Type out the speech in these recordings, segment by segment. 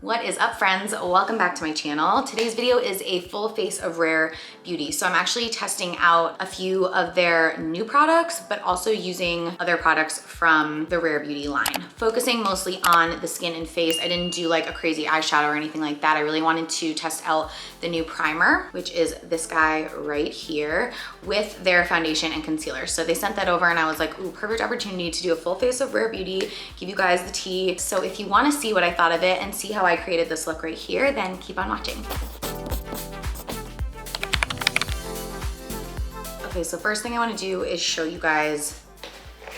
What is up, friends? Welcome back to my channel. Today's video is a full face of Rare Beauty. So I'm actually testing out a few of their new products, but also using other products from the Rare Beauty line. Focusing mostly on the skin and face. I didn't do like a crazy eyeshadow or anything like that. I really wanted to test out the new primer, which is this guy right here, with their foundation and concealer. So they sent that over and I was like, ooh, perfect opportunity to do a full face of Rare Beauty, give you guys the tea. So if you wanna see what I thought of it and see how I created this look right here, then keep on watching. Okay, so first thing I wanna do is show you guys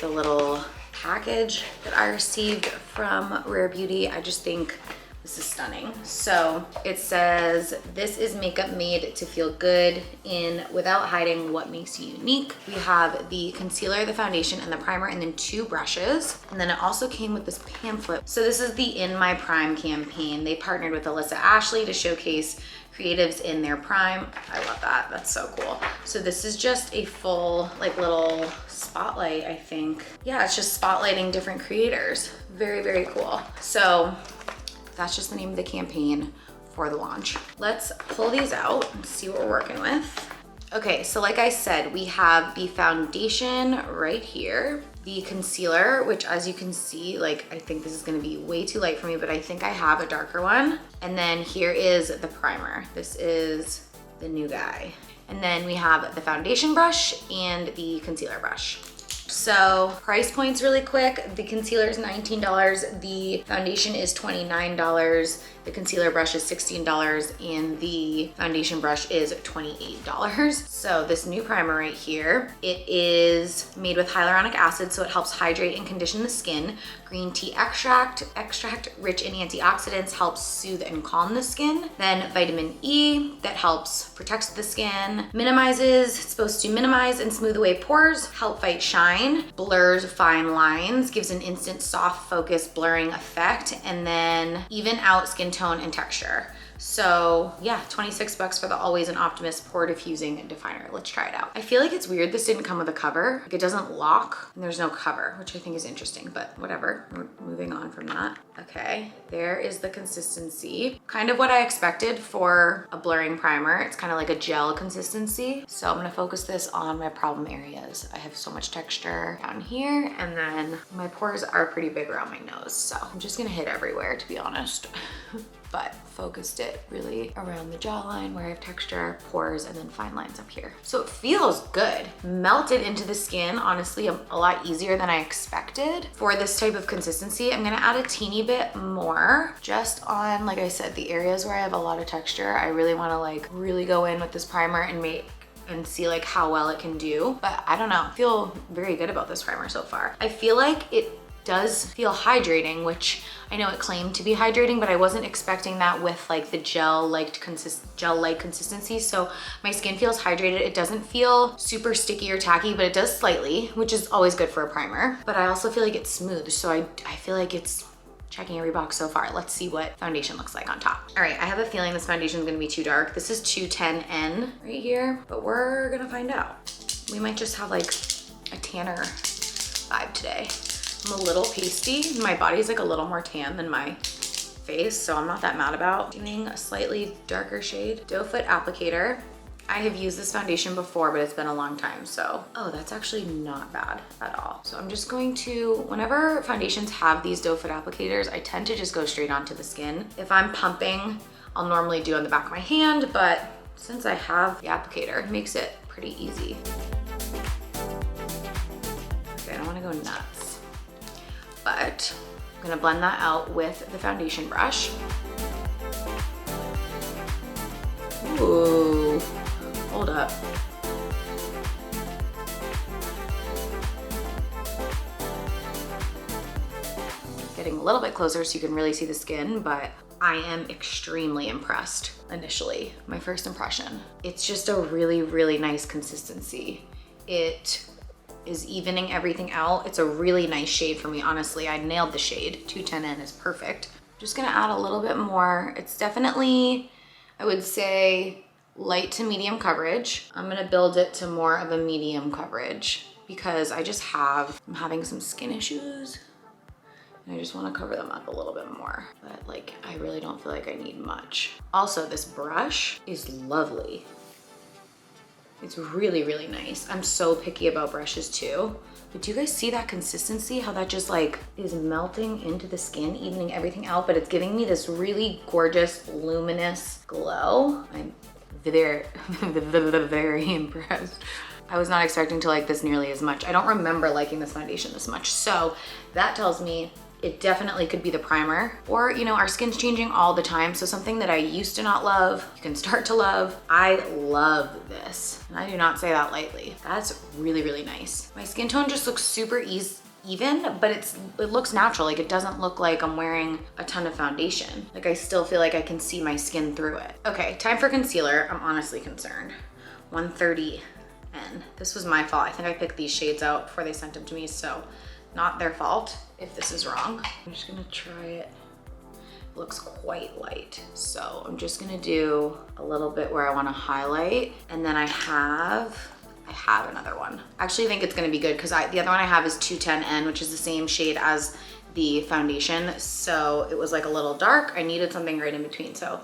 the little package that I received from Rare Beauty. I just think this is stunning. So it says, this is makeup made to feel good in without hiding what makes you unique. We have the concealer, the foundation, and the primer, and then 2 brushes. And then it also came with this pamphlet. So this is the In My Prime campaign. They partnered with Alyssa Ashley to showcase creatives in their prime. I love that, that's so cool. So this is just a full like little spotlight, I think. Yeah, it's just spotlighting different creators. Very, very cool. So that's just the name of the campaign for the launch. Let's pull these out and see what we're working with. Okay, so like I said, we have the foundation right here, the concealer, which as you can see, like I think this is gonna be way too light for me, but I think I have a darker one. And then here is the primer. This is the new guy. And then we have the foundation brush and the concealer brush. So price points really quick. The concealer is $19, the foundation is $29, the concealer brush is $16, and the foundation brush is $28. So this new primer right here, it is made with hyaluronic acid, so it helps hydrate and condition the skin. Green tea extract rich in antioxidants, helps soothe and calm the skin. Then vitamin E that helps protect the skin. It's supposed to minimize and smooth away pores, help fight shine, blurs fine lines, gives an instant soft focus blurring effect, and then even out skin tone and texture. So yeah, 26 bucks for the Always an Optimist Pore Diffusing Definer. Let's try it out. I feel like it's weird this didn't come with a cover. Like it doesn't lock and there's no cover, which I think is interesting, but whatever. We're moving on from that. Okay, there is the consistency. Kind of what I expected for a blurring primer. It's kind of like a gel consistency. So I'm gonna focus this on my problem areas. I have so much texture down here, and then my pores are pretty big around my nose. So I'm just gonna hit everywhere, to be honest. But focused it really around the jawline where I have texture, pores, and then fine lines up here. So it feels good. Melted into the skin, honestly, a lot easier than I expected. For this type of consistency, I'm gonna add a teeny bit more just on, like I said, the areas where I have a lot of texture. I really wanna like really go in with this primer and see like how well it can do. But I don't know, I feel very good about this primer so far. I feel like it does feel hydrating, which I know it claimed to be hydrating, but I wasn't expecting that with like the gel-like consistency. So my skin feels hydrated. It doesn't feel super sticky or tacky, but it does slightly, which is always good for a primer. But I also feel like it's smooth. So I feel like it's checking every box so far. Let's see what foundation looks like on top. All right, I have a feeling this foundation is gonna be too dark. This is 210N right here, but we're gonna find out. We might just have like a tanner vibe today. I'm a little pasty. My body's like a little more tan than my face, so I'm not that mad about doing a slightly darker shade. Doe Foot applicator. I have used this foundation before, but it's been a long time, so. Oh, that's actually not bad at all. So I'm just going to, whenever foundations have these Doe Foot applicators, I tend to just go straight onto the skin. If I'm pumping, I'll normally do on the back of my hand, but since I have the applicator, it makes it pretty easy. Okay, I don't wanna go nuts. But I'm gonna blend that out with the foundation brush. Ooh, hold up. Getting a little bit closer so you can really see the skin, but I am extremely impressed initially. My first impression. It's just a really, really nice consistency. It is evening everything out. It's a really nice shade for me, honestly. I nailed the shade. 210N is perfect. I'm just gonna add a little bit more. It's definitely, I would say, light to medium coverage. I'm gonna build it to more of a medium coverage because I'm having some skin issues And I just wanna cover them up a little bit more. But like, I really don't feel like I need much. Also, this brush is lovely. It's really, really nice. I'm so picky about brushes too. But do you guys see that consistency? How that just like is melting into the skin, evening everything out, but it's giving me this really gorgeous, luminous glow. I'm very, very impressed. I was not expecting to like this nearly as much. I don't remember liking this foundation this much. So that tells me it definitely could be the primer, or, you know, our skin's changing all the time. So something that I used to not love, you can start to love. I love this. And I do not say that lightly. That's really, really nice. My skin tone just looks super even, but it looks natural. Like it doesn't look like I'm wearing a ton of foundation. Like I still feel like I can see my skin through it. Okay, time for concealer. I'm honestly concerned. 130N. This was my fault. I think I picked these shades out before they sent them to me, so not their fault if this is wrong. I'm just gonna try it. It looks quite light. So I'm just gonna do a little bit where I wanna highlight, and then I have another one. I actually think it's gonna be good because the other one I have is 210N, which is the same shade as the foundation. So it was like a little dark. I needed something right in between. So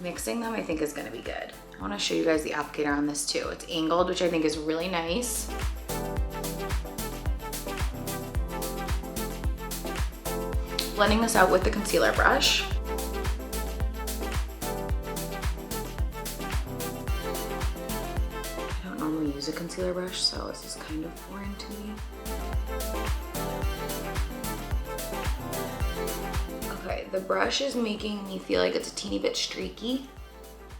mixing them I think is gonna be good. I wanna show you guys the applicator on this too. It's angled, which I think is really nice. Blending this out with the concealer brush. I don't normally use a concealer brush, so this is kind of foreign to me. Okay, the brush is making me feel like it's a teeny bit streaky,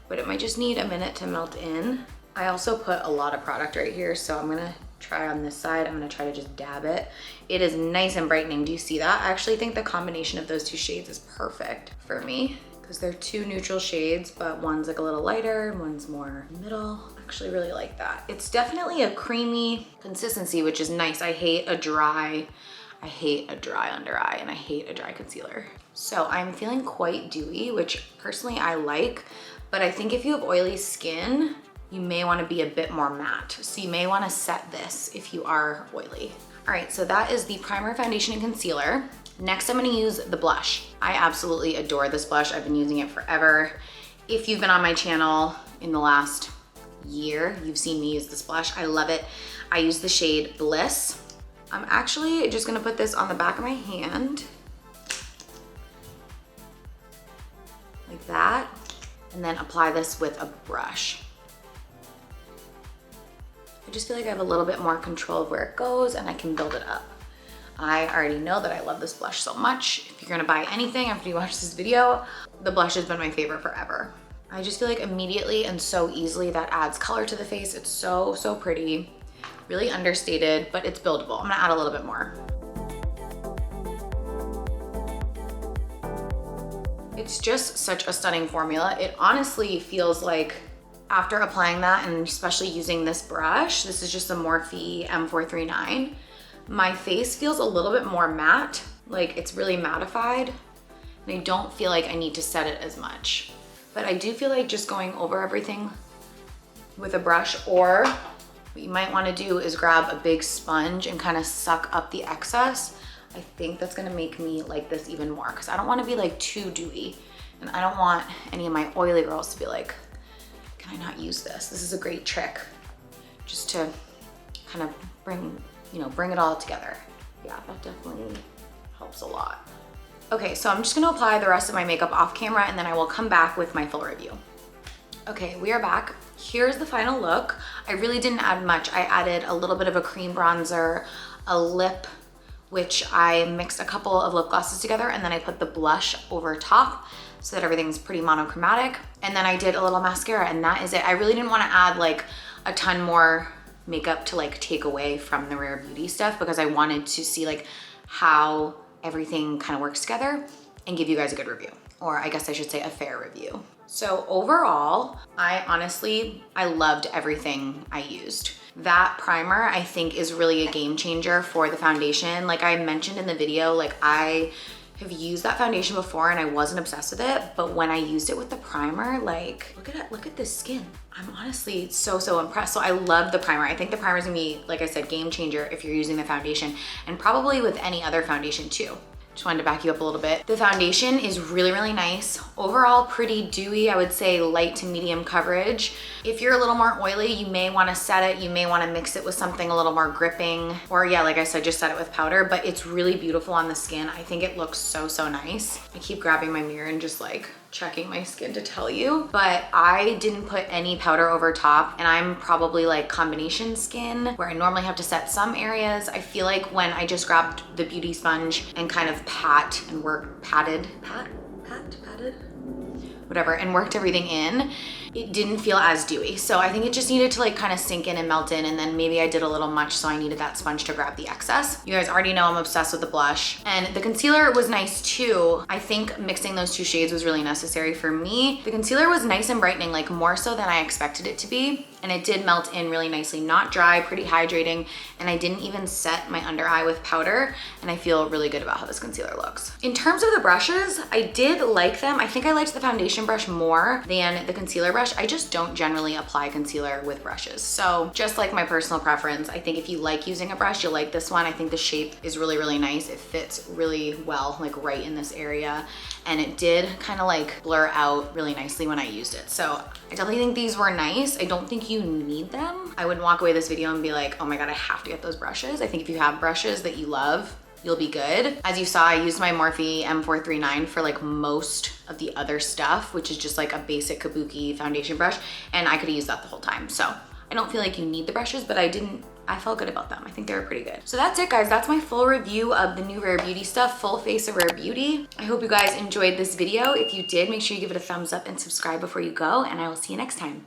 but it might just need a minute to melt in. I also put a lot of product right here, so I'm gonna try on this side. I'm gonna try to just dab it. It is nice and brightening. Do you see that? I actually think the combination of those two shades is perfect for me because they're two neutral shades, but one's like a little lighter and one's more middle. I actually really like that. It's definitely a creamy consistency, which is nice. I hate a dry under eye, and I hate a dry concealer. So I'm feeling quite dewy, which personally I like, but I think if you have oily skin, you may wanna be a bit more matte. So you may wanna set this if you are oily. All right, so that is the primer, foundation, and concealer. Next, I'm gonna use the blush. I absolutely adore this blush. I've been using it forever. If you've been on my channel in the last year, you've seen me use this blush. I love it. I use the shade Bliss. I'm actually just gonna put this on the back of my hand, like that, and then apply this with a brush. I just feel like I have a little bit more control of where it goes and I can build it up. I already know that I love this blush so much. If you're gonna buy anything after you watch this video, the blush has been my favorite forever. I just feel like immediately and so easily that adds color to the face. It's so, so pretty, really understated, but it's buildable. I'm gonna add a little bit more. It's just such a stunning formula. It honestly feels like after applying that, and especially using this brush, this is just a Morphe M439, my face feels a little bit more matte, like it's really mattified, and I don't feel like I need to set it as much. But I do feel like just going over everything with a brush, or what you might wanna do is grab a big sponge and kind of suck up the excess. I think that's gonna make me like this even more, because I don't wanna be like too dewy, and I don't want any of my oily girls to be like, can I not use this? This is a great trick just to kind of bring it all together. Yeah, that definitely helps a lot. Okay, so I'm just gonna apply the rest of my makeup off camera, and then I will come back with my full review. Okay, we are back. Here's the final look. I really didn't add much. I added a little bit of a cream bronzer, a lip, which I mixed a couple of lip glosses together, and then I put the blush over top so that everything's pretty monochromatic. And then I did a little mascara, and that is it. I really didn't want to add like a ton more makeup to like take away from the Rare Beauty stuff, because I wanted to see like how everything kind of works together and give you guys a good review, or I guess I should say a fair review. So overall, I loved everything I used. That primer I think is really a game changer for the foundation. Like I mentioned in the video, like I have used that foundation before and I wasn't obsessed with it, but when I used it with the primer, like look at this skin. I'm honestly so impressed. So I love the primer. I think the primer is gonna be, like I said, game changer if you're using the foundation, and probably with any other foundation too. Just wanted to back you up a little bit. The foundation is really, really nice. Overall, pretty dewy. I would say light to medium coverage. If you're a little more oily, you may want to set it. You may want to mix it with something a little more gripping. Or yeah, like I said, just set it with powder, but it's really beautiful on the skin. I think it looks so, so nice. I keep grabbing my mirror and just like checking my skin to tell you, but I didn't put any powder over top, and I'm probably like combination skin where I normally have to set some areas. I feel like when I just grabbed the beauty sponge and kind of patted, whatever, and worked everything in, it didn't feel as dewy. So I think it just needed to like kind of sink in and melt in, and then maybe I did a little much, so I needed that sponge to grab the excess. You guys already know I'm obsessed with the blush, and the concealer was nice too. I think mixing those two shades was really necessary for me. The concealer was nice and brightening, like more so than I expected it to be, and it did melt in really nicely, not dry, pretty hydrating, and I didn't even set my under eye with powder, and I feel really good about how this concealer looks. In terms of the brushes, I did like them. I think I liked the foundation brush more than the concealer brush. I just don't generally apply concealer with brushes. So just like my personal preference, I think if you like using a brush, you'll like this one. I think the shape is really, really nice. It fits really well, like right in this area. And it did kind of like blur out really nicely when I used it. So I definitely think these were nice. I don't think you need them. I wouldn't walk away this video and be like, oh my God, I have to get those brushes. I think if you have brushes that you love, you'll be good. As you saw, I used my Morphe M439 for like most of the other stuff, which is just like a basic kabuki foundation brush, and I could have used that the whole time. So I don't feel like you need the brushes, but I felt good about them. I think they were pretty good. So that's it, guys. That's my full review of the new Rare Beauty stuff, full face of Rare Beauty. I hope you guys enjoyed this video. If you did, make sure you give it a thumbs up and subscribe before you go, and I will see you next time.